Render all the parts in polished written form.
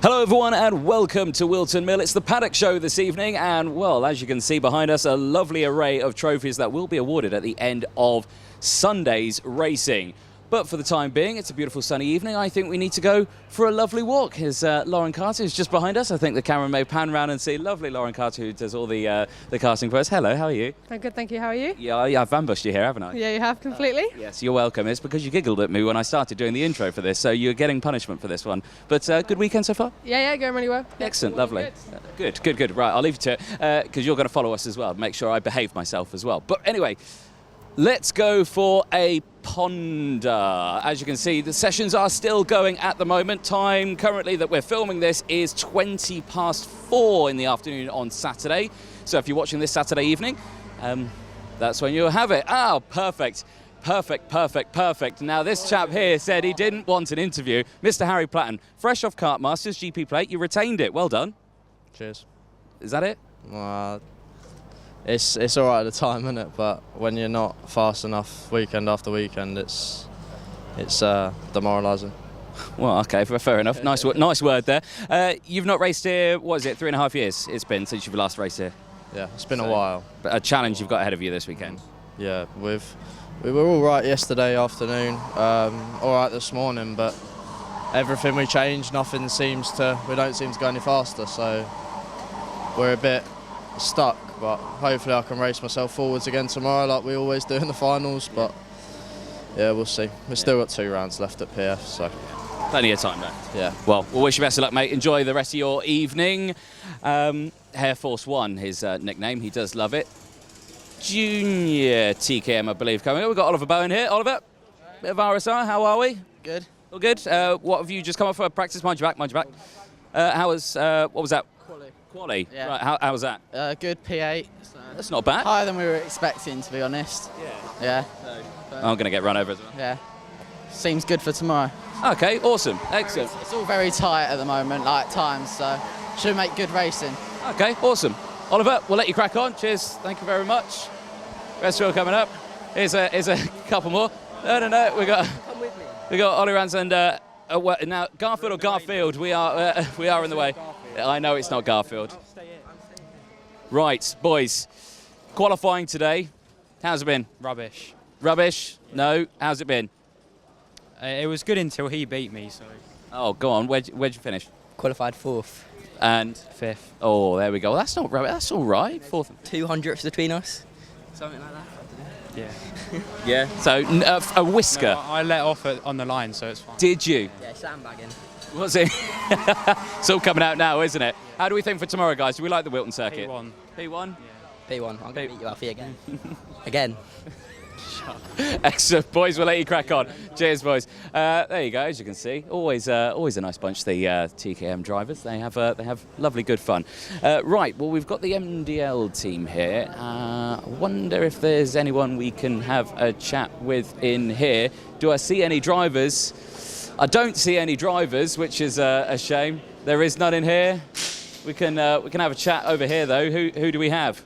Hello everyone and welcome to Wilton Mill. It's the Paddock show this evening and, well, as you can see behind us, a lovely array of trophies that will be awarded at the end of Sunday's racing. But for the time being, it's a beautiful sunny evening. I think we need to go for a lovely walk. Here's Lauren Carter, who's just behind us. I think the camera may pan round and see lovely Lauren Carter, who does all the karting for us. Hello, how are you? I'm good, thank you. How are you? Yeah, I've ambushed you here, haven't I? Yeah, you have completely. Yes, you're welcome. It's because you giggled at me when I started doing the intro for this, so you're getting punishment for this one. But good weekend so far? Yeah, going really well. Excellent, lovely. Good. Right, I'll leave you to it, because you're going to follow us as well, make sure I behave myself as well. But anyway, let's go for a ponder. As you can see, the sessions are still going at the moment. Time currently that we're filming this is 4:20 in the afternoon on Saturday. So if you're watching this Saturday evening, that's when you'll have it. Oh, perfect. Now this chap here said he didn't want an interview. Mr. Harry Platten, fresh off Kart Masters GP plate, you retained it. Well done. Cheers. Is that it? It's all right at the time, isn't it? But when you're not fast enough weekend after weekend, it's demoralising. Well, okay, fair enough. Nice word there. You've not raced here, what is it, 3.5 years it's been since you've last raced here? Yeah, it's been a while. But a challenge you've got ahead of you this weekend. Yeah, we were all right yesterday afternoon, all right this morning, but everything we changed, we don't seem to go any faster, so we're a bit stuck. But hopefully I can race myself forwards again tomorrow like we always do in the finals, but yeah, we'll see. We've still got 2 rounds left at PF, so plenty of time left. Yeah. Well, we'll wish you best of luck, mate. Enjoy the rest of your evening. Air Force One, his nickname. He does love it. Junior TKM, I believe, coming up. We've got Oliver Bowen here. Oliver, bit of RSR. How are we? Good. All good. What have you just come up for practice? Mind your back. What was that? Quali. Yeah. Right. How was that? Good P8. So That's not bad. higher than we were expecting, to be honest. Yeah. I'm going to get run over as well. Yeah. Seems good for tomorrow. Okay, awesome. Excellent. It's all very tight at the moment, like times, so should make good racing. Okay, awesome. Oliver, we'll let you crack on. Cheers. Thank you very much. Rest show coming up. Here's a couple more. No. We got Ollie Rans and now Garfield or Garfield. We are in the way. I know it's not Garfield. Right, boys. Qualifying today. How's it been? Rubbish. Rubbish? No. How's it been? It was good until he beat me, so... Oh, go on. Where'd you finish? Qualified 4th. And? 5th. Oh, there we go. That's not rubbish. That's all right. 4th. 200ths between us. Something like that. Yeah. Yeah. So, a whisker. No, I let off on the line, so it's fine. Did you? Yeah, sandbagging. What's it? It's all coming out now, isn't it? How do we think for tomorrow, guys? Do we like the Wilton circuit? P1. P1? Yeah. P1. I'm going to beat you, Alfie, again. Again. Excellent, boys. We'll let you crack on. Cheers, boys. There you go. As you can see, always a nice bunch. The TKM drivers. They have lovely, good fun. Right. Well, we've got the MDL team here. I wonder if there's anyone we can have a chat with in here. Do I see any drivers? I don't see any drivers, which is a shame. There is none in here. We can have a chat over here though. Who do we have?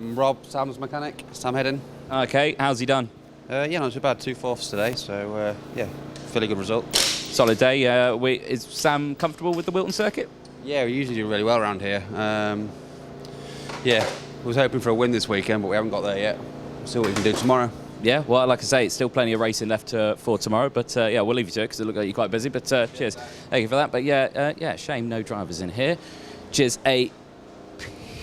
Rob, Sam's mechanic, Sam Hedden. Okay, how's he done? Yeah, not too bad, 2 4ths today, so yeah, fairly good result. Solid day. Is Sam comfortable with the Wilton circuit? Yeah, we usually do really well around here. Yeah, was hoping for a win this weekend, but we haven't got there yet. We'll see what we can do tomorrow. Yeah, well, like I say, it's still plenty of racing left for tomorrow, but yeah, we'll leave you to it because it looks like you're quite busy, but cheers. Thank you for that. But yeah, shame no drivers in here, which is a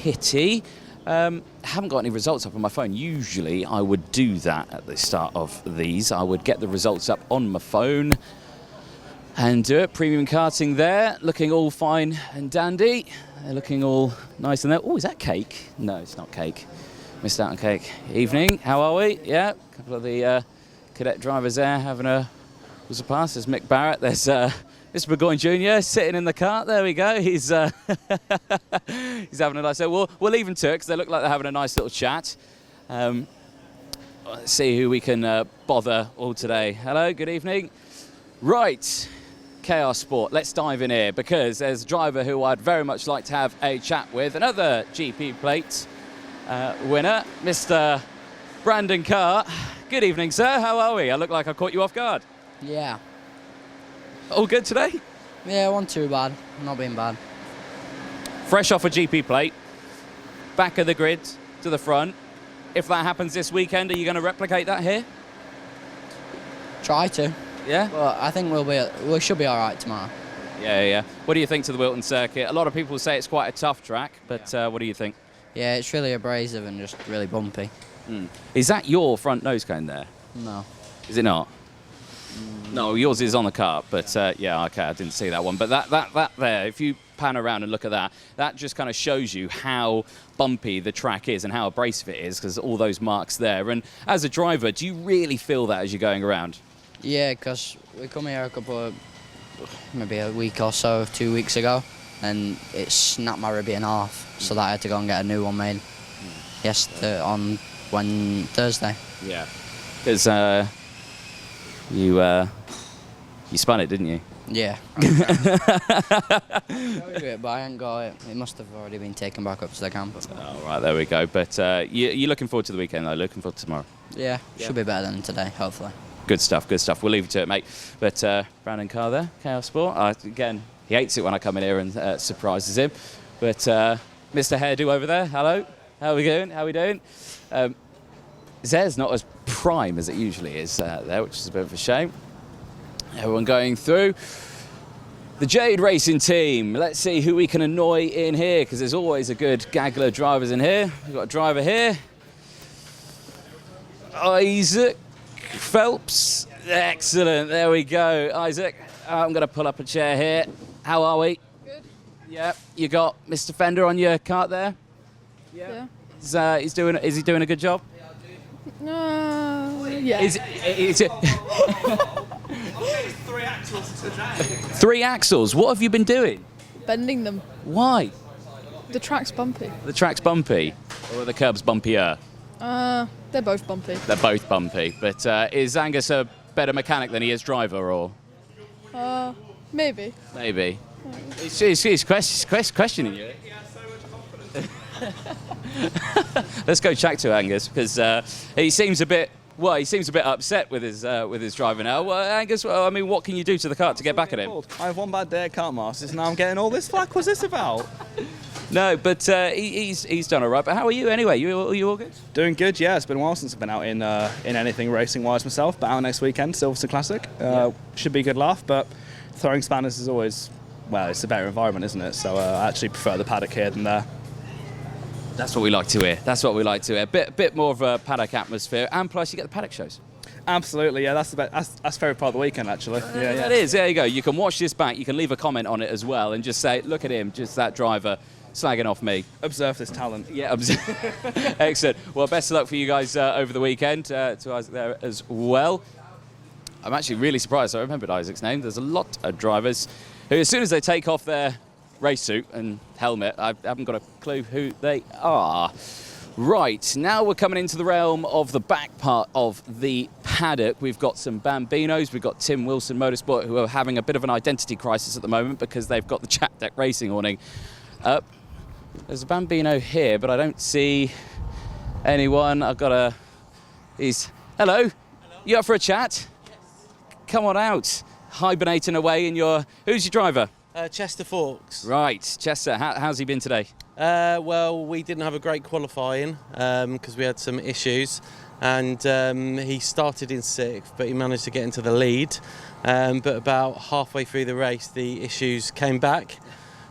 pity. Haven't got any results up on my phone. Usually I would do that at the start of these. I would get the results up on my phone and do it. Premium karting there, looking all fine and dandy. They're looking all nice in there. Oh, is that cake? No, it's not cake. Missed out on cake. Evening, how are we? Yeah, a couple of the cadet drivers there having a pass. There's Mick Barrett. There's Mr. Burgoyne Jr. sitting in the cart. There we go. He's he's having a nice. So we'll leave him to it because they look like they're having a nice little chat. Let's see who we can bother all today. Hello, good evening. Right, KR Sport. Let's dive in here because there's a driver who I'd very much like to have a chat with. Another GP plate winner, Mr. Brandon Carr. Good evening, sir. How are we? I look like I caught you off guard. Yeah. All good today? Yeah, wasn't too bad. Not being bad. Fresh off a GP plate, back of the grid to the front. If that happens this weekend, are you going to replicate that here? Try to. Yeah? But I think we should be all right tomorrow. Yeah. What do you think to the Wilton circuit? A lot of people say it's quite a tough track, but what do you think? Yeah, it's really abrasive and just really bumpy. Is that your front nose cone there? No. Is it not? No, yours is on the Kart, but yeah, okay, I didn't see that one. But that there, if you pan around and look at that, that just kind of shows you how bumpy the track is and how abrasive it is, because all those marks there. And as a driver, do you really feel that as you're going around? Yeah, because we come here maybe a week or so, 2 weeks ago, and it snapped my ribby in half, so that I had to go and get a new one made on Thursday. Yeah, because you spun it, didn't you? Yeah. But I ain't got it. It must have already been taken back up to the camper. Oh, right, there we go. But you're looking forward to the weekend, though? Looking forward to tomorrow? Yeah, should be better than today, hopefully. Good stuff, good stuff. We'll leave you to it, mate. But Brandon Carr there, Chaos Sport. Again, he hates it when I come in here and surprises him. But Mr. Hairdo over there, hello. How are we doing? How are we doing? Zer's not as prime as it usually is there, which is a bit of a shame. Everyone going through. The Jade racing team. Let's see who we can annoy in here, because there's always a good gaggle of drivers in here. We've got a driver here. Isaac Phelps. Excellent. There we go. Isaac, I'm going to pull up a chair here. How are we? Good. Yeah. You got Mr. Fender on your cart there? Yeah. Is he doing a good job? Yeah. Is it 3 axles today. 3 axles? What have you been doing? Bending them. Why? The track's bumpy. The track's bumpy. Or are the curbs bumpier? They're both bumpy. They're both bumpy. But is Angus a better mechanic than he is driver, or? Maybe. Maybe. He's questioning you. Let's go chat to Angus, because he seems a bit upset with his driver now. Well, Angus, I mean, what can you do to the kart to get back at him? I have one bad day at Kart Masters, now I'm getting all this flack. What's this about? No, but he's done all right. But how are you anyway? You all good? Doing good, yeah. It's been a while since I've been out in anything racing-wise myself, but out next weekend, Silverstone Classic. Should be a good laugh, but throwing spanners is always, well, it's a better environment, isn't it? So I actually prefer the paddock here than there. That's what we like to hear. That's what we like to hear. Bit more of a paddock atmosphere, and plus you get the paddock shows. Absolutely, yeah. That's that's favorite part of the weekend, actually. Yeah. It is. There you go. You can watch this back. You can leave a comment on it as well, and just say, "Look at him, just that driver slagging off me." Observe this talent. Yeah, excellent. Well, best of luck for you guys over the weekend. To Isaac there as well. I'm actually really surprised I remembered Isaac's name. There's a lot of drivers who, as soon as they take off their race suit and helmet, I haven't got a clue who they are. Right, now we're coming into the realm of the back part of the paddock. We've got some Bambinos, we've got Team Wilson Motorsport, who are having a bit of an identity crisis at the moment because they've got the Chat Deck Racing awning up. There's a Bambino here, but I don't see anyone. Hello? Hello? You up for a chat? Yes. Come on out. Hibernating away in your... Who's your driver? Chester Forks. Right, Chester, how's he been today? Well, we didn't have a great qualifying because we had some issues, and he started in 6th, but he managed to get into the lead. But about halfway through the race, the issues came back.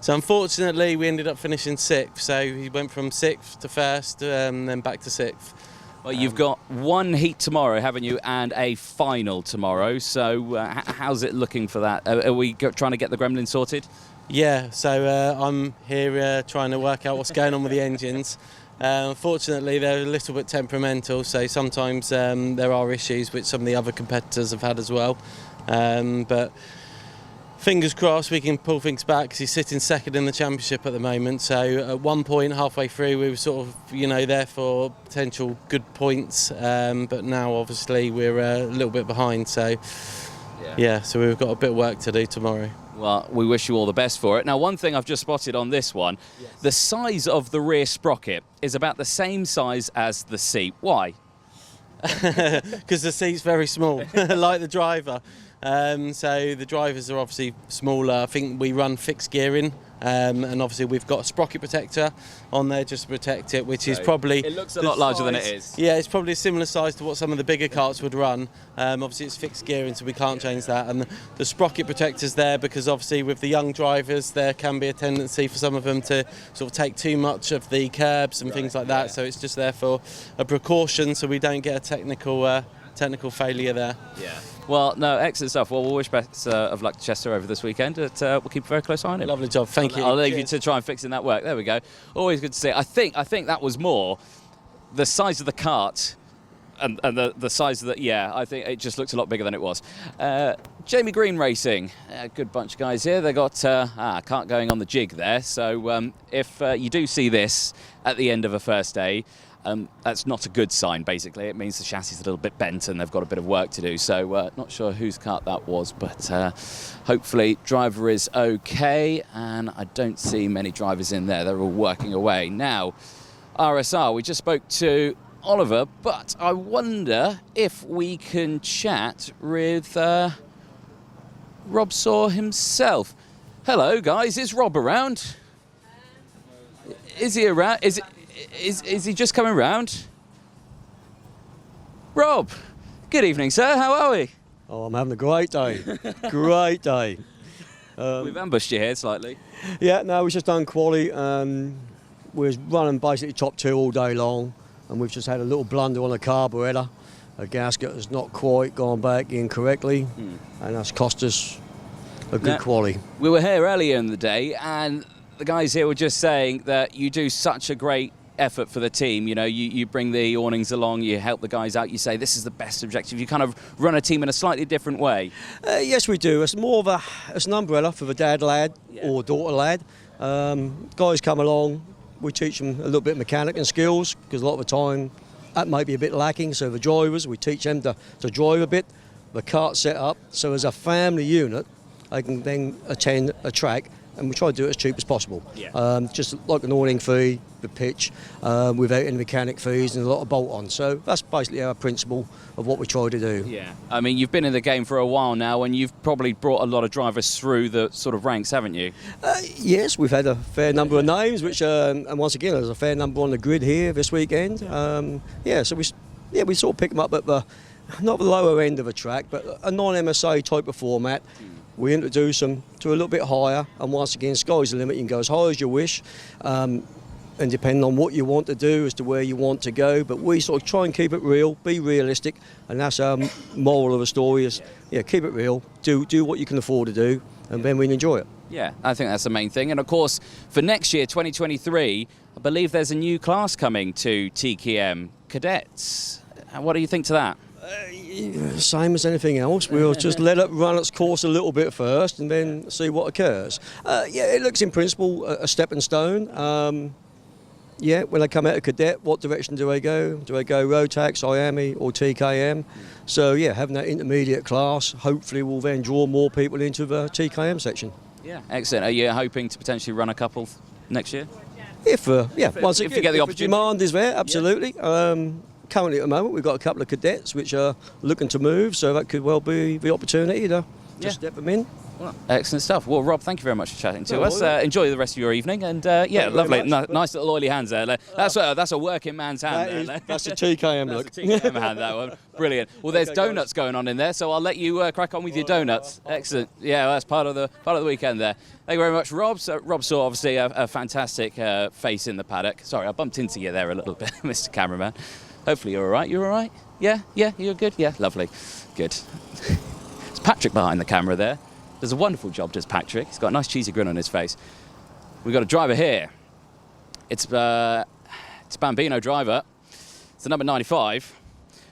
So unfortunately, we ended up finishing 6th. So he went from 6th to 1st, then back to 6th. Well, you've got one heat tomorrow, haven't you, and a final tomorrow. So how's it looking for that? Are we trying to get the Gremlin sorted? Yeah, so I'm here trying to work out what's going on with the engines. Unfortunately, they're a little bit temperamental, so sometimes there are issues which some of the other competitors have had as well. But fingers crossed we can pull things back, because he's sitting 2nd in the championship at the moment. So at one point halfway through we were sort of, there for potential good points, but now obviously we're a little bit behind. So yeah, so we've got a bit of work to do tomorrow. Well, we wish you all the best for it. Now, one thing I've just spotted on this one, the size of the rear sprocket is about the same size as the seat. Why? Because the seat's very small, like the driver. So the drivers are obviously smaller. I think we run fixed gearing, and obviously we've got a sprocket protector on there just to protect it, which is probably... It looks a lot larger than it is. Yeah, it's probably a similar size to what some of the bigger karts would run. Obviously it's fixed gearing, so we can't change that. And the sprocket protector's there because obviously with the young drivers there can be a tendency for some of them to sort of take too much of the curbs and things like that. So it's just there for a precaution so we don't get a technical failure there. Yeah. Well, no, excellent stuff. Well, we'll wish best of luck to Chester over this weekend. We'll keep a very close eye on it. Lovely job, thank you. I'll leave you to try and fixing that work. There we go. Always good to see. I think that was more the size of the kart and the size of the... Yeah, I think it just looked a lot bigger than it was. Jamie Green Racing, a good bunch of guys here. They got kart going on the jig there. So if you do see this at the end of a first day, that's not a good sign, basically. It means the chassis is a little bit bent and they've got a bit of work to do. So not sure whose kart that was, but hopefully driver is okay. And I don't see many drivers in there. They're all working away. Now, RSR, we just spoke to Oliver, but I wonder if we can chat with Rob Saw himself. Hello, guys. Is Rob around? Is he around? Is he just coming round? Rob, good evening, sir. How are we? Oh, I'm having a great day. Great day. We've ambushed you here slightly. Yeah, no, we've just done quali. We're running basically top two all day long, and we've just had a little blunder on a carburettor. A gasket has not quite gone back in correctly, and that's cost us a good quali. We were here earlier in the day, and the guys here were just saying that you do such a great effort for the team. You know, you bring the awnings along, you help the guys out, you say this is the best objective. You kind of run a team in a slightly different way. Yes, we do. It's more of it's an umbrella for the dad lad or daughter lad. Guys come along, we teach them a little bit of mechanic and skills, because a lot of the time that might be a bit lacking. So the drivers, we teach them to drive a bit, the kart set up, so as a family unit they can then attend a track, and we try to do it as cheap as possible. Just like an awning fee, the pitch, without any mechanic fees and a lot of bolt-ons. So that's basically our principle of what we try to do. Yeah, I mean, you've been in the game for a while now, and you've probably brought a lot of drivers through the sort of ranks, haven't you? Yes, we've had a fair number of names, which, and once again, there's a fair number on the grid here this weekend. So we sort of pick them up at not the lower end of a track, but a non-MSA type of format. We introduce them to a little bit higher, and once again, sky's the limit. You can go as high as you wish, and depending on what you want to do as to where you want to go. But we sort of try and keep it real, be realistic, and that's our moral of the story is, keep it real, do what you can afford to do, and then we can enjoy it. Yeah, I think that's the main thing. And of course, for next year, 2023, I believe there's a new class coming to TKM, cadets. What do you think to that? Same as anything else. We'll just let it run its course a little bit first and then see what occurs. It looks in principle a stepping stone. When they come out of cadet, what direction do they go? Do they go Rotax, IAME or TKM? So having that intermediate class hopefully will then draw more people into the TKM section. Yeah, excellent. Are you hoping to potentially run a couple next year? If you get the opportunity. Demand is there, absolutely. Currently at the moment we've got a couple of cadets which are looking to move, so that could well be the opportunity to step them in. Well, excellent stuff. Well, Rob, thank you very much for chatting to us. Enjoy the rest of your evening, and lovely, nice little oily hands there. That's a working man's hand. That's a TKM look. That's a TKM hand, that one. Brilliant. Well, there's donuts going on in there, so I'll let you crack on with your donuts. Excellent. Yeah, that's part of the weekend there. Thank you very much, Rob. So, Rob Saw, obviously a fantastic face in the paddock. Sorry, I bumped into you there a little bit, Mr. Cameraman. Hopefully you're all right. You're all right? Yeah, you're good? Yeah, lovely. Good. It's Patrick behind the camera there. Does a wonderful job, does Patrick. He's got a nice cheesy grin on his face. We've got a driver here. It's Bambino driver. It's the number 95.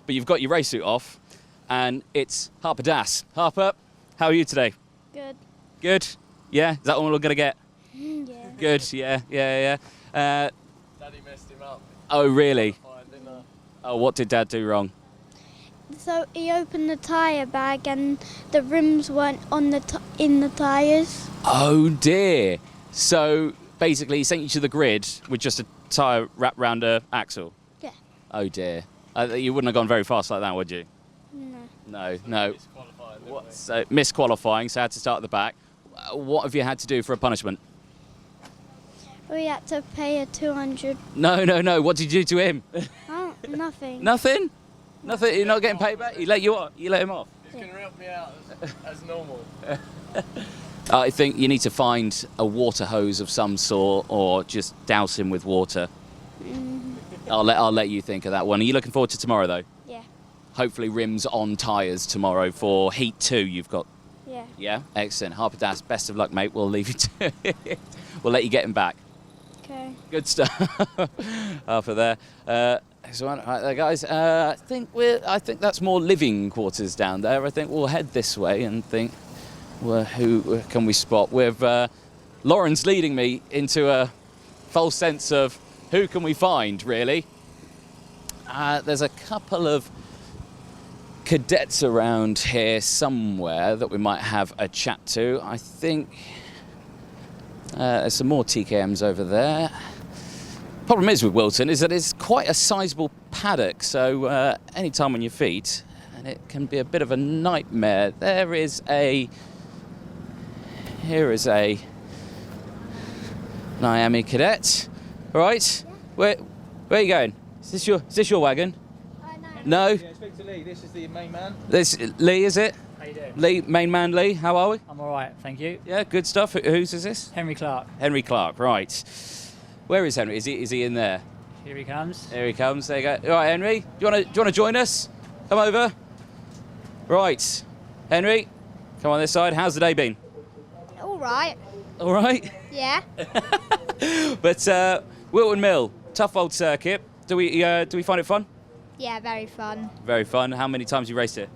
But you've got your race suit off, and it's Harper Das. Harper, how are you today? Good. Good? Yeah? Is that all we're going to get? Yeah. Good, yeah. Daddy messed him up. Oh, really? Oh, what did Dad do wrong? So he opened the tyre bag and the rims weren't on in the tyres. Oh dear. So basically he sent you to the grid with just a tyre wrapped round a axle? Yeah. Oh dear. You wouldn't have gone very fast like that, would you? No. No. So missed qualifying, so had to start at the back. What have you had to do for a punishment? We had to pay a 200. No. What did you do to him? Oh, nothing. Nothing? Nothing? You're not getting paid back? He let you off? You let him off? He's going to help me out as normal. I think you need to find a water hose of some sort or just douse him with water. I'll let you think of that one. Are you looking forward to tomorrow, though? Yeah. Hopefully rims on tyres tomorrow for Heat 2 you've got. Yeah. Yeah? Excellent. Harper Das, best of luck, mate. We'll leave you to it. We'll let you get him back. Okay. Good stuff. Harper there. Excellent. Right there, guys. I think that's more living quarters down there. I think we'll head this way and think, well, who can we spot? With Lawrence leading me into a false sense of who can we find, really. There's a couple of cadets around here somewhere that we might have a chat to. I think there's some more TKMs over there. Problem is with Wilton is that it's quite a sizable paddock, so any time on your feet, and it can be a bit of a nightmare. Here is a Miami cadet. Right, where are you going? Is this your wagon? No. Yeah, speak to Lee. This is the main man. This Lee, is it? How you doing? Lee, main man Lee. How are we? I'm all right, thank you. Yeah, good stuff. Whose is this? Henry Clark. Henry Clark. Right. Where is Henry? Is he in there? Here he comes. Here he comes. There you go. All right, Henry. Do you want to join us? Come over. Right, Henry. Come on this side. How's the day been? All right. All right. Yeah. But Wilton Mill, tough old circuit. Do we find it fun? Yeah, very fun. Very fun. How many times you raced here?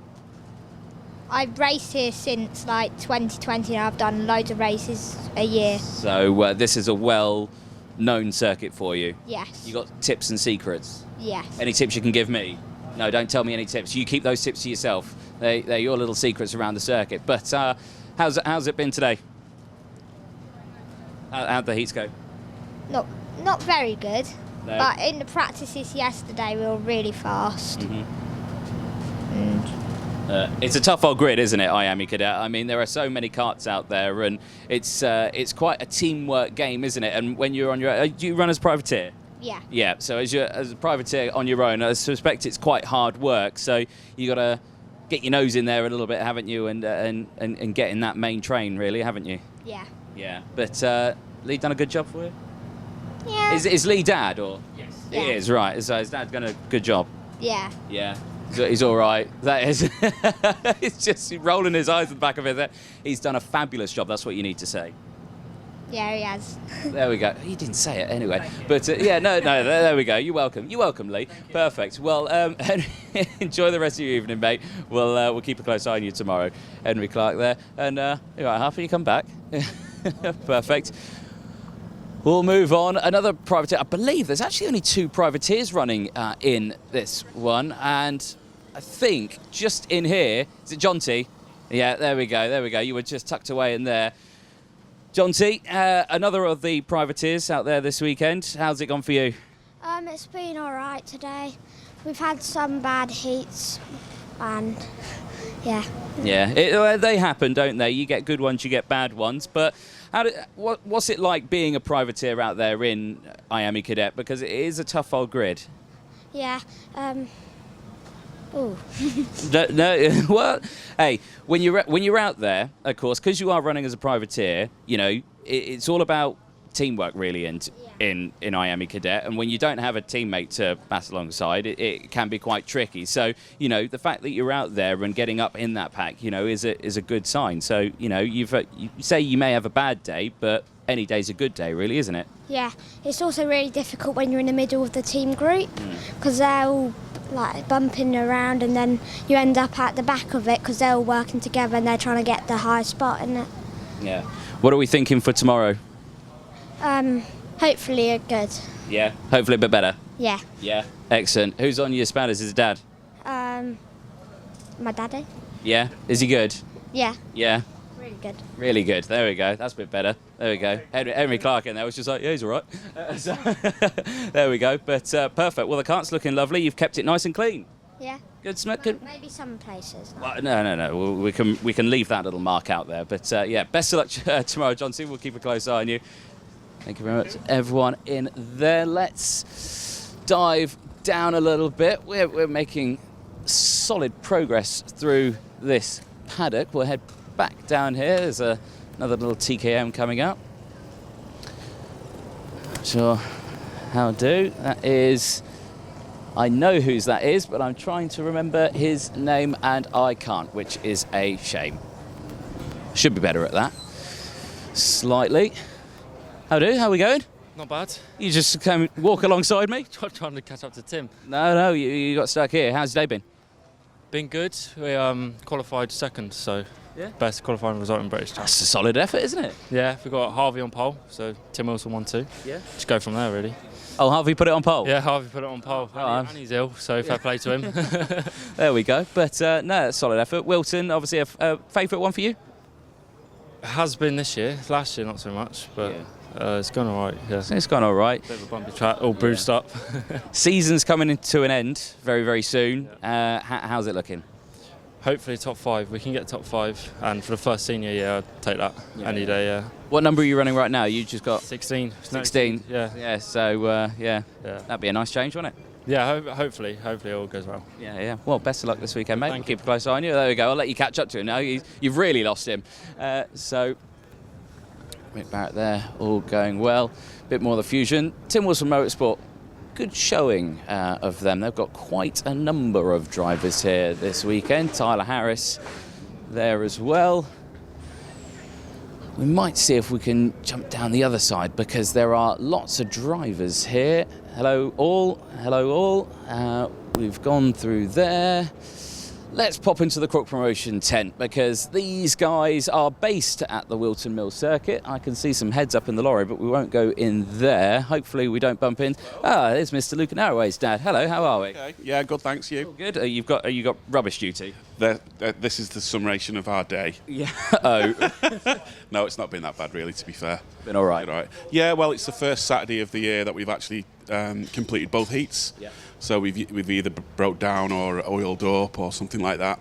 I've raced here since like 2020 and I've done loads of races a year. So this is a well-known circuit for you. Yes. You got tips and secrets? Yes. Any tips you can give me? No, don't tell me any tips. You keep those tips to yourself. They're your little secrets around the circuit. But how's it been today? How'd the heats go? Not very good. No. But in the practices yesterday we were really fast. It's a tough old grid, isn't it, Miami Cadet? I mean, there are so many karts out there, and it's quite a teamwork game, isn't it? And when you're on your own, do you run as privateer? Yeah. Yeah. So as a privateer on your own, I suspect it's quite hard work. So you got to get your nose in there a little bit, haven't you? And get in that main train, really, haven't you? Yeah. Yeah. But Lee done a good job for you. Yeah. Is Lee dad or? Yes. He is, right. So his dad done a good job. Yeah. Yeah. So he's all right. That is. It's just rolling his eyes at the back of it. He's done a fabulous job. That's what you need to say. Yeah, he has. There we go. He didn't say it anyway. But yeah, no. There we go. You're welcome. You're welcome, Lee. Perfect. Well, enjoy the rest of your evening, mate. We'll keep a close eye on you tomorrow. Henry Clark there. And all right, Harper, you come back. Perfect. We'll move on. Another privateer. I believe there's actually only 2 privateers running in this one, and I think just in here, is it Jonty? Yeah, there we go. There we go. You were just tucked away in there. Jonty, another of the privateers out there this weekend. How's it gone for you? It's been all right today. We've had some bad heats, and yeah. Yeah, they happen, don't they? You get good ones, you get bad ones. But what's it like being a privateer out there in Miami Cadet? Because it is a tough old grid. Yeah. Ooh. No, well, hey, when you're out there, of course, because you are running as a privateer, you know, it's all about teamwork, really, in Miami Cadet. And when you don't have a teammate to pass alongside, it can be quite tricky. So, you know, the fact that you're out there and getting up in that pack, you know, is a good sign. So, you know, you say you may have a bad day, but any day's a good day, really, isn't it? Yeah. It's also really difficult when you're in the middle of the team group because they're all like bumping around, and then you end up at the back of it because they're all working together and they're trying to get the high spot in it. Yeah. What are we thinking for tomorrow? Hopefully good. Yeah. Hopefully a bit better. Yeah. Yeah. Excellent. Who's on your spanners? Is it Dad? My daddy. Yeah. Is he good? Yeah. Yeah. Really good. Really good. There we go. That's a bit better. There we go. Henry Clark in there was just like, yeah, he's all right. So, there we go. But perfect. Well, the kart's looking lovely. You've kept it nice and clean. Yeah. Good smoke. Good. Maybe some places. Well, no. We can leave that little mark out there. But yeah, best of luck tomorrow, Jonty. We'll keep a close eye on you. Thank you very much, everyone in there. Let's dive down a little bit. We're making solid progress through this paddock. We'll head back down here. There's another little TKM coming up. Not sure how to do. That is... I know whose that is, but I'm trying to remember his name and I can't, which is a shame. Should be better at that. Slightly. How are we going? Not bad. You just came walk alongside me? Trying to catch up to Tim. No, you got stuck here. How's your day been? Been good. We qualified second, so yeah. Best qualifying result in British Champ. That's a solid effort, isn't it? Yeah, we got Harvey on pole, so Tim Wilson 1-2. Yeah. Just go from there, really. Oh, Harvey put it on pole? Yeah, Harvey put it on pole. And he's ill, so fair play to him. There we go. But no, that's solid effort. Wilton, obviously a favourite one for you? It has been this year. Last year, not so much, but it's gone all right. Yeah. It's gone all right. Bit of a bumpy track, all bruised up. Season's coming to an end very, very soon. How's it looking? Hopefully top 5. We can get top 5, and for the first senior year, I'd take that any day. Yeah. What number are you running right now? You just got 16. 16. Yeah. Yeah. So that'd be a nice change, wouldn't it? Yeah. Hopefully it all goes well. Yeah. Well, best of luck this weekend, mate. Thank Keep a close eye on you. There we go. I'll let you catch up to him now. You've really lost him. So Rick Barrett there, all going well. Bit more of the fusion. Tim Wilson Motorsport. Good showing of them. They've got quite a number of drivers here this weekend. Tyler Harris there as well. We might see if we can jump down the other side because there are lots of drivers here. Hello all. Hello all. We've gone through there. Let's pop into the Crook Promotion tent because these guys are based at the Wilton Mill circuit. I can see some heads up in the lorry, but we won't go in there. Hopefully we don't bump in. There's Mr. Luke and Arroway's dad. Hello, how are we? Okay. Yeah, good, thanks. You? All good. You got rubbish duty? This is the summation of our day. Yeah. Oh. No, it's not been that bad, really, to be fair. Been all right. Yeah, well, it's the first Saturday of the year that we've actually completed both heats. Yeah. So we've either broke down or oiled up or something like that.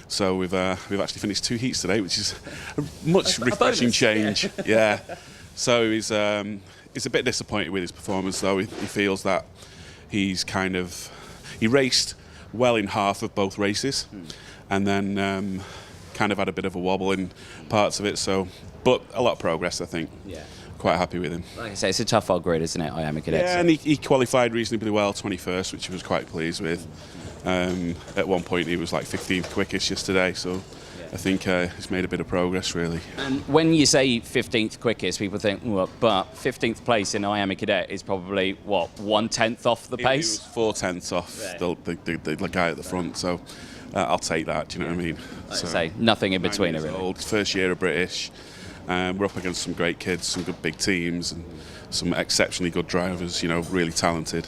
So we've actually finished 2 heats today, which is a much refreshing change. Yeah. So he's a bit disappointed with his performance, though. He feels that he raced well in half of both races, and then kind of had a bit of a wobble in parts of it. So, but a lot of progress, I think. Yeah. Quite happy with him. Like I say, it's a tough old grid, isn't it, Miami Cadets? Yeah, and he qualified reasonably well, 21st, which he was quite pleased with. At one point, he was like 15th quickest yesterday, so I think he's made a bit of progress, really. And when you say 15th quickest, people think, well, but 15th place in Miami Cadet is probably, what, 1/10 off the pace? He was 4/10 off the guy at the front, so I'll take that, do you know what I mean? Like so, say, nothing in between, really. Old, first year of British. We're up against some great kids, some good big teams, and some exceptionally good drivers, really talented.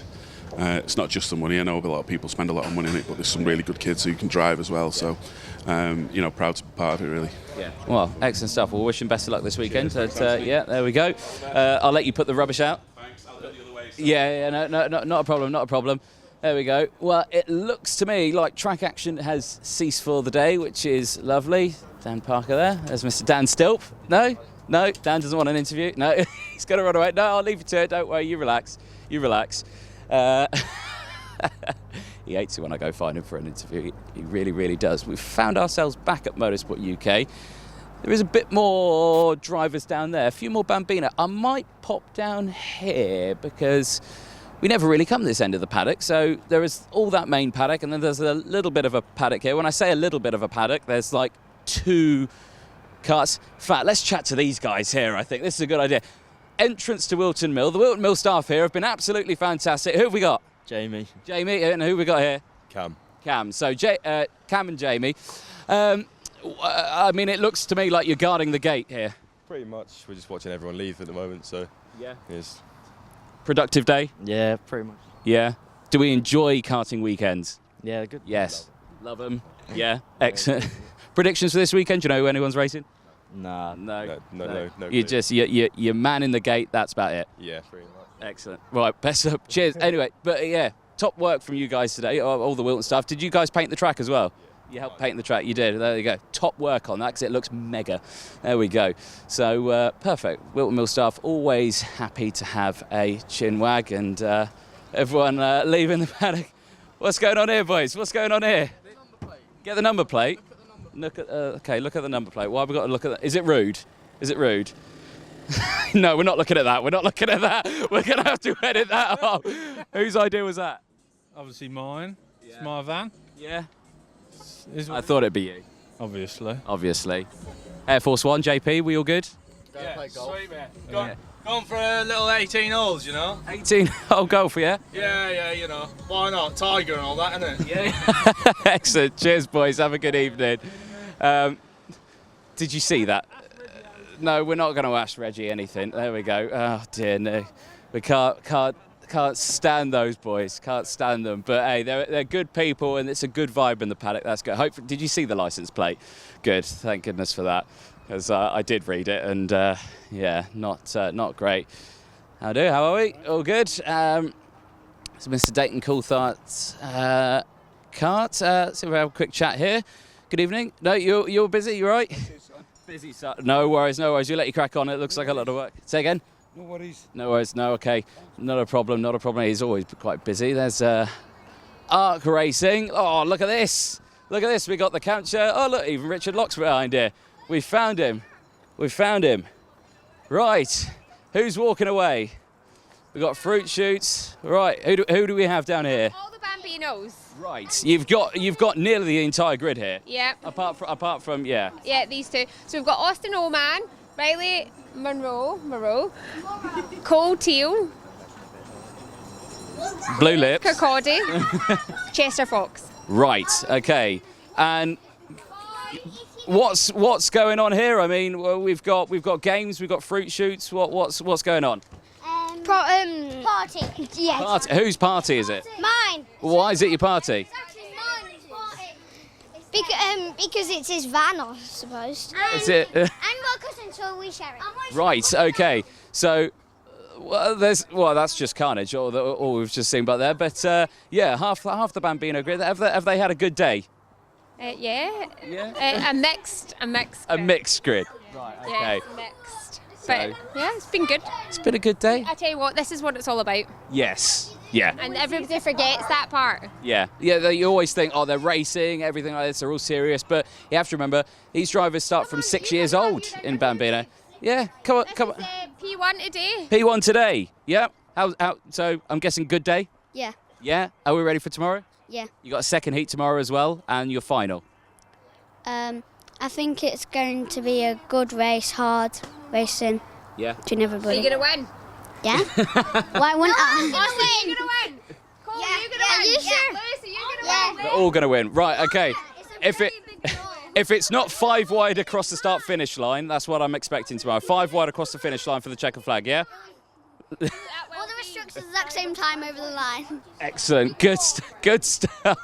It's not just the money. I know a lot of people spend a lot of money on it, but there's some really good kids who can drive as well. So, proud to be part of it, really. Yeah. Well, excellent stuff. We'll wish him best of luck this weekend. Yeah, there we go. I'll let you put the rubbish out. Thanks. I'll go the other way. Yeah, no, not a problem, not a problem. There we go. Well, it looks to me like track action has ceased for the day, which is lovely. Dan Parker there. There's Mr. Dan Stilp. No, Dan doesn't want an interview. No, he's going to run away. No, I'll leave you to it. Don't worry. You relax. He hates it when I go find him for an interview. He really, really does. We've found ourselves back at Motorsport UK. There is a bit more drivers down there. A few more Bambino. I might pop down here because we never really come to this end of the paddock. So there is all that main paddock, and then there's a little bit of a paddock here. When I say a little bit of a paddock, there's like 2 karts. In fact, let's chat to these guys here. I think this is a good idea. Entrance to Wilton Mill. The Wilton Mill staff here have been absolutely fantastic. Who have we got? Jamie, and who have we got here? Cam. So Cam and Jamie. I mean, it looks to me like you're guarding the gate here. Pretty much. We're just watching everyone leave at the moment, so yeah. Yes. Productive day? Yeah, pretty much. Yeah. Do we enjoy karting weekends? Yeah, good. Yes. Love them. Yeah. Excellent. Predictions for this weekend? Do you know who anyone's racing? Nah. No. You're man in the gate. That's about it. Yeah, pretty much. Excellent. Right. Best up. Cheers. Anyway, but yeah, top work from you guys today, all the Wilton stuff. Did you guys paint the track as well? You helped paint the track, you did. There you go. Top work on that because it looks mega. There we go. So perfect. Wilton Mill staff always happy to have a chin wag, and everyone leaving the paddock. What's going on here, boys? What's going on here? Get the number plate. Look at the number plate. Why have we got to look at that? Is it rude? Is it rude? No, we're not looking at that. We're not looking at that. We're going to have to edit that off. Whose idea was that? Obviously mine. Yeah. It's my van. Yeah. I thought it'd be you. Obviously. Air Force One, JP, we all good? Yeah, sweet man. Going for a little 18 holes, you know? 18-hole golf, yeah? Yeah, you know. Why not? Tiger and all that, innit? Yeah. Excellent. Cheers, boys. Have a good evening. Did you see that? No, we're not going to ask Reggie anything. There we go. Oh, dear, no. We can't stand those boys. Can't stand them. But, hey, they're good people, and it's a good vibe in the paddock. That's good. Did you see the licence plate? Good. Thank goodness for that. Because I did read it, and yeah, not great. How are we? All good. So Mr. Dayton Coulthard's Kart. So we'll have a quick chat here. Good evening. No, you're busy. You right? Busy. No worries. We'll let you crack on. It looks like a lot of work. Say again. No worries. No worries. No, okay. Not a problem. He's always quite busy. There's Arc Racing. Oh, look at this. We got the capture. Oh, look, even Richard Locke's behind here. We found him. Right. Who's walking away? We've got fruit shoots. Right. Who do we have down here? All the Bambinos. Right. You've got nearly the entire grid here. Yeah. Apart from yeah. Yeah, these two. So we've got Austin Oman, Riley Monroe, Cole Teal, Blue Lips, Kirkcaldy, Chester Fox. Right. Okay. And what's going on here? I mean, well, we've got games, we've got fruit shoots. What's going on? Party. Yes. Party. Whose party is it? Mine. Why is it your party? Because it's his van, I suppose. Is it? And my cousin, so we share it. Right. Okay. So, that's just carnage, all we've just seen back there. But yeah, half the Bambino grid. Have they had a good day? Yeah. A mixed grid. Right. Okay. Yeah, mixed. But yeah, it's been good. It's been a good day. I tell you what, this is what it's all about. Yes. Yeah. And everybody forgets that part. Yeah. You always think, oh, they're racing, everything like this, they're all serious. But you have to remember, these drivers start from 6 years old in Bambino. Yeah, come on. P1 today. P1 today. Yeah. So I'm guessing good day. Yeah. Yeah. Are we ready for tomorrow? Yeah. You got a second heat tomorrow as well, and your final. I think it's going to be a good race, hard racing. Yeah. Between everybody. Are you gonna win? Yeah. Why wouldn't I? You're gonna win. Cole, you're gonna win. Are you sure? Lucy, you're gonna win. We're all gonna win. Right. Okay. If it's not 5 wide across the start-finish line, that's what I'm expecting tomorrow. 5 wide across the finish line for the checkered flag. Yeah. All the restrictions at the exact same time over the line. Excellent. Good stuff.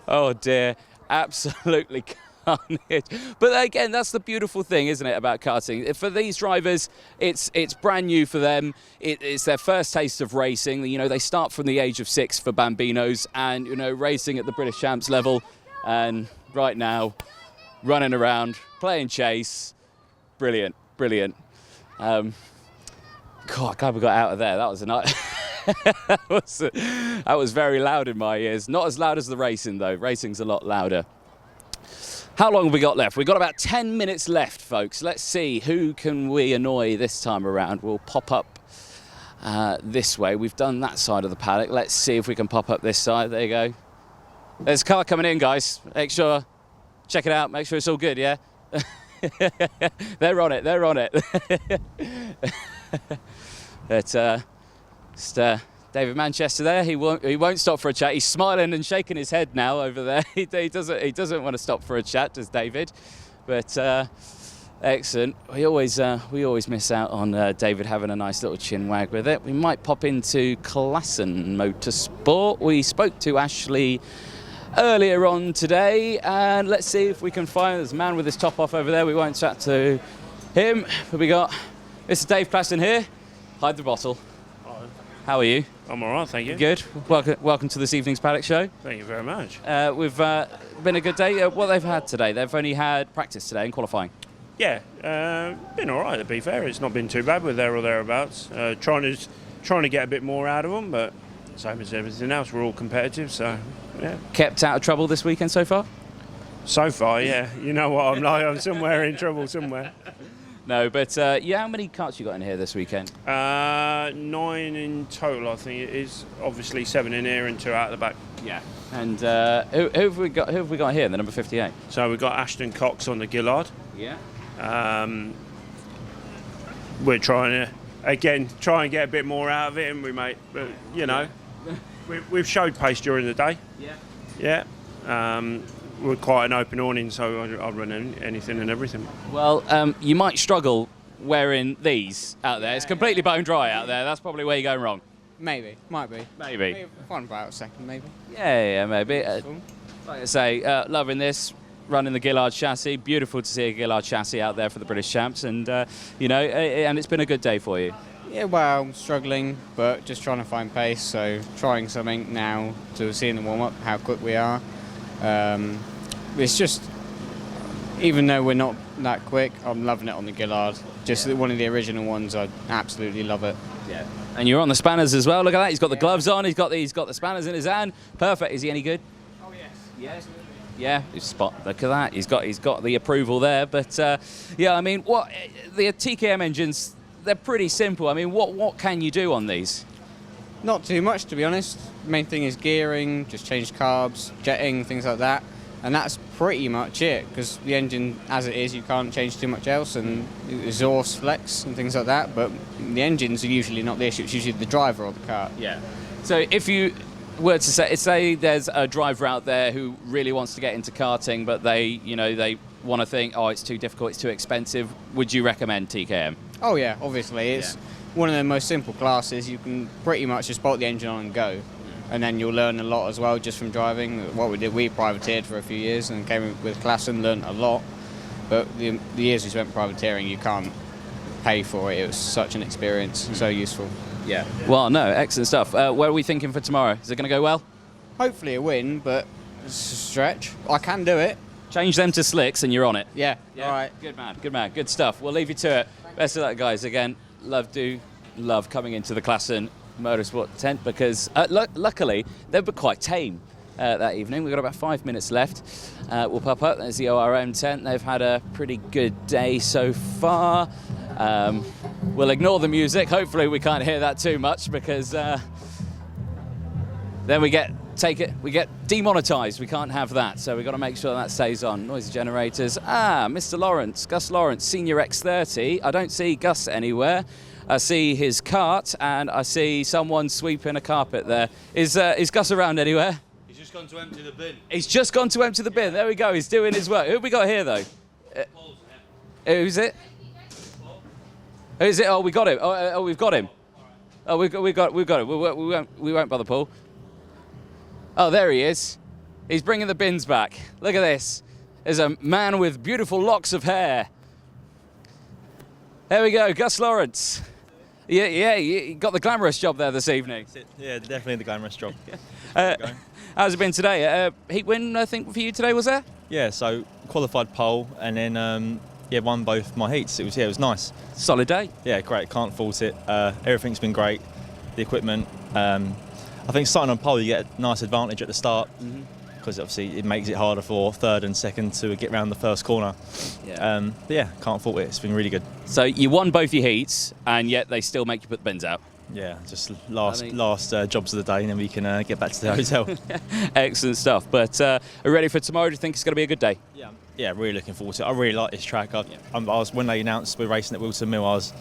Oh dear. Absolutely carnage. But again, that's the beautiful thing, isn't it, about karting? For these drivers, it's brand new for them. It's their first taste of racing. You know, they start from the age of 6 for Bambinos, and you know, racing at the British Champs level, and right now, running around, playing chase. Brilliant. God, glad we got out of there. That was a night. That was very loud in my ears. Not as loud as the racing, though. Racing's a lot louder. How long have we got left? We've got about 10 minutes left, folks. Let's see, who can we annoy this time around? We'll pop up this way. We've done that side of the paddock. Let's see if we can pop up this side. There you go. There's a car coming in, guys. Check it out. Make sure it's all good, yeah? They're on it. But David Manchester there. He won't stop for a chat. He's smiling and shaking his head now over there. He doesn't want to stop for a chat, does David? But excellent. We always miss out on David having a nice little chin wag with it. We might pop into Classen Motorsport. We spoke to Ashley earlier on today, and let's see if we can find this man with his top off over there. We won't chat to him, but we got Mr. Dave Platten here. Hide the bottle. How are you? I'm all right, thank you. Good. Welcome to this evening's Paddock Show. Thank you very much. We've been a good day. What they've had today, they've only had practice today and qualifying. Yeah, been all right, to be fair. It's not been too bad. We're there or thereabouts. Trying to get a bit more out of them, but same as everything else, we're all competitive, so yeah. Kept out of trouble this weekend so far? So far, yeah. You know what I'm like, I'm somewhere in trouble somewhere. No, but how many karts you got in here this weekend? 9 in total, I think it is. Obviously 7 in here and 2 out the back. Yeah. And who have we got? Who have we got here? The number 58. So we've got Ashton Cox on the Gillard. Yeah. We're trying to try and get a bit more out of it, and we mate. But you know, we've showed pace during the day. Yeah. Yeah. We're quite an open awning, so I'll run anything and everything. Well, you might struggle wearing these out there. It's completely bone dry out there. That's probably where you're going wrong. Maybe, might be. Maybe. One about second, maybe. Yeah, maybe. Like I say, loving this, running the Gillard chassis. Beautiful to see a Gillard chassis out there for the British champs, and and it's been a good day for you. Yeah, well, struggling, but just trying to find pace. So trying something now to see in the warm-up how quick we are. It's just, even though we're not that quick, I'm loving it on the Gillard. Just one of the original ones, I absolutely love it. Yeah. And you're on the spanners as well. Look at that. He's got the gloves on. He's got the spanners in his hand. Perfect. Is he any good? Oh yes. Yes. Yeah. Look at that. He's got the approval there. But I mean, what the TKM engines? They're pretty simple. I mean, what can you do on these? Not too much, to be honest. Main thing is gearing, just change carbs, jetting, things like that. And that's pretty much it, because the engine, as it is, you can't change too much else, and exhaust flex and things like that. But the engines are usually not the issue. It's usually the driver or the car. Yeah. So if you were to say there's a driver out there who really wants to get into karting, but they want to think, oh, it's too difficult, it's too expensive, would you recommend TKM? Oh yeah, obviously. It's one of the most simple classes. You can pretty much just bolt the engine on and go. And then you'll learn a lot as well just from driving. What we did, we privateered for a few years and came with Classen, learned a lot. But the years we spent privateering, you can't pay for it. It was such an experience, so useful. Yeah. Well, no, excellent stuff. Where are we thinking for tomorrow? Is it going to go well? Hopefully a win, but it's a stretch. I can do it. Change them to slicks and you're on it. Yeah. All right. Good man. Good stuff. We'll leave you to it. Best of luck, guys. Again, love coming into the Classen Motorsport tent, because luckily they've been quite tame that evening. We've got about 5 minutes left. We'll pop up. There's the ORM tent. They've had a pretty good day so far. We'll ignore the music. Hopefully we can't hear that too much, because then we get demonetized. We can't have that, so we've got to make sure that stays on. Noisy generators. Mr. Lawrence, Gus Lawrence, Senior X30. I don't see Gus anywhere. I see his cart, and I see someone sweeping a carpet there. Is Gus around anywhere? He's just gone to empty the bin. He's just gone to empty the bin. There we go. He's doing his work. Who have we got here, though? Who's it? Who's it? Oh, we got him. Oh, we've got him. Oh, we've got him. We won't bother Paul. Oh, there he is. He's bringing the bins back. Look at this. There's a man with beautiful locks of hair. There we go, Gus Lawrence. Yeah, you got the glamorous job there this evening. Yeah, definitely the glamorous job. How's it been today? Heat win, I think, for you today, was there? Yeah, so qualified pole, and then won both my heats. It was nice. Solid day. Yeah, great. Can't fault it. Everything's been great. The equipment. I think starting on pole, you get a nice advantage at the start, because obviously it makes it harder for third and second to get round the first corner. Yeah. Can't fault it. It's been really good. So you won both your heats, and yet they still make you put the bins out. Yeah, just last jobs of the day, and then we can get back to the hotel. Excellent stuff. But are you ready for tomorrow? Do you think it's going to be a good day? Yeah, really looking forward to it. I really like this track. I was, when they announced we're racing at Wilton Mill, I was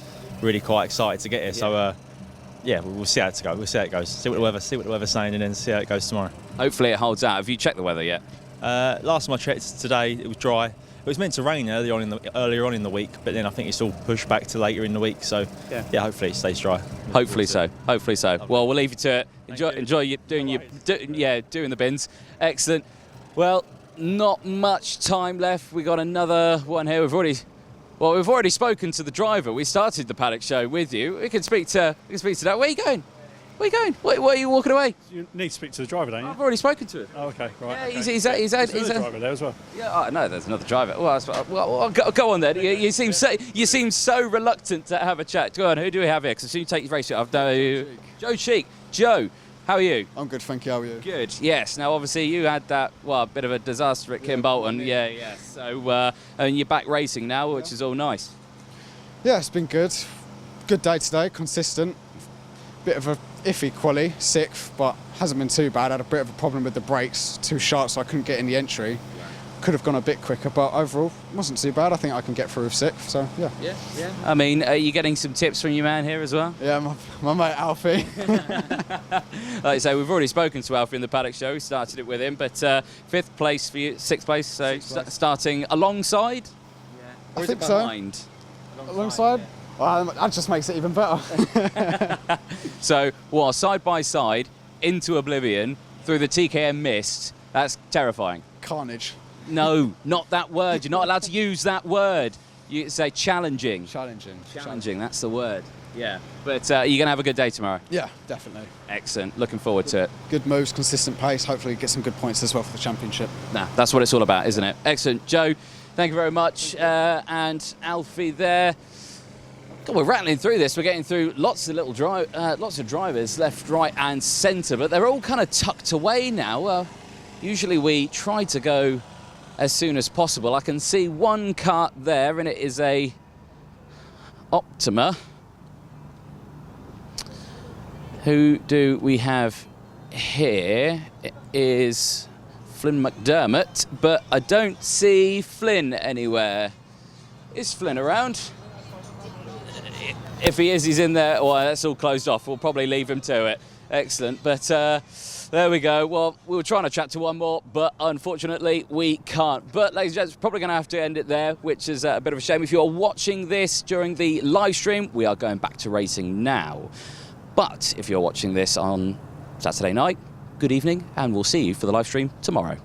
really quite excited to get here. So we'll see how it goes. We'll see how it goes. See what the weather's saying, and then see how it goes tomorrow. Hopefully it holds out. Have you checked the weather yet? Last time I checked today, it was dry. It was meant to rain earlier on in the week, but then I think it's all pushed back to later in the week. So hopefully it stays dry. Hopefully so. Well, we'll leave you to it. Enjoy you doing the bins. Excellent. Well, not much time left. We got another one here. We've already spoken to the driver. We started the Paddock Show with you. We can speak to that. Where are you going? Where are you going? Where are you walking away? You need to speak to the driver, don't you? I've already spoken to him. Oh, okay, right. Yeah, okay. he's There's a driver there as well. Yeah, no, there's another driver. Well, go on then. You seem so reluctant to have a chat. Go on. Who do we have here? Because as soon as you take your race, I've done Joe Cheek. Joe, how are you? I'm good, thank you. How are you? Good. Yes. Now, obviously, you had that bit of a disaster at Kimbolton. Yeah. So, and you're back racing now, which is all nice. Yeah, it's been good. Good day today, consistent. Bit of a iffy quali, 6th, but hasn't been too bad. Had a bit of a problem with the brakes, too sharp, so I couldn't get in the entry. Could have gone a bit quicker, but overall, wasn't too bad. I think I can get through with 6th, so yeah. Yeah. I mean, are you getting some tips from your man here as well? Yeah, my mate Alfie. Like I say, we've already spoken to Alfie in the Paddock show. We started it with him, but 5th place for you, 6th place, so starting alongside? Yeah. Or I think behind? so. Alongside? Well, that just makes it even better. So, side by side, into oblivion, through the TKM mist, that's terrifying. Carnage. No, not that word. You're not allowed to use that word. You say challenging. Challenging, that's the word. Yeah. But you're going to have a good day tomorrow? Yeah, definitely. Excellent. Looking forward to it. Good moves, consistent pace. Hopefully get some good points as well for the championship. Nah, that's what it's all about, isn't it? Excellent. Joe, thank you very much. And Alfie there. God, we're rattling through this. We're getting through lots of drivers, left, right, and centre, but they're all kind of tucked away now. Usually we try to go as soon as possible. I can see one kart there, and it is a Optima. Who do we have here? It is Flynn McDermott, but I don't see Flynn anywhere. Is Flynn around? If he is, he's in there. Well, that's all closed off. We'll probably leave him to it. Excellent. But there we go. Well, we were trying to chat to one more, but unfortunately we can't. But ladies and gents, probably going to have to end it there, which is a bit of a shame. If you're watching this during the live stream, we are going back to racing now. But if you're watching this on Saturday night, good evening, and we'll see you for the live stream tomorrow.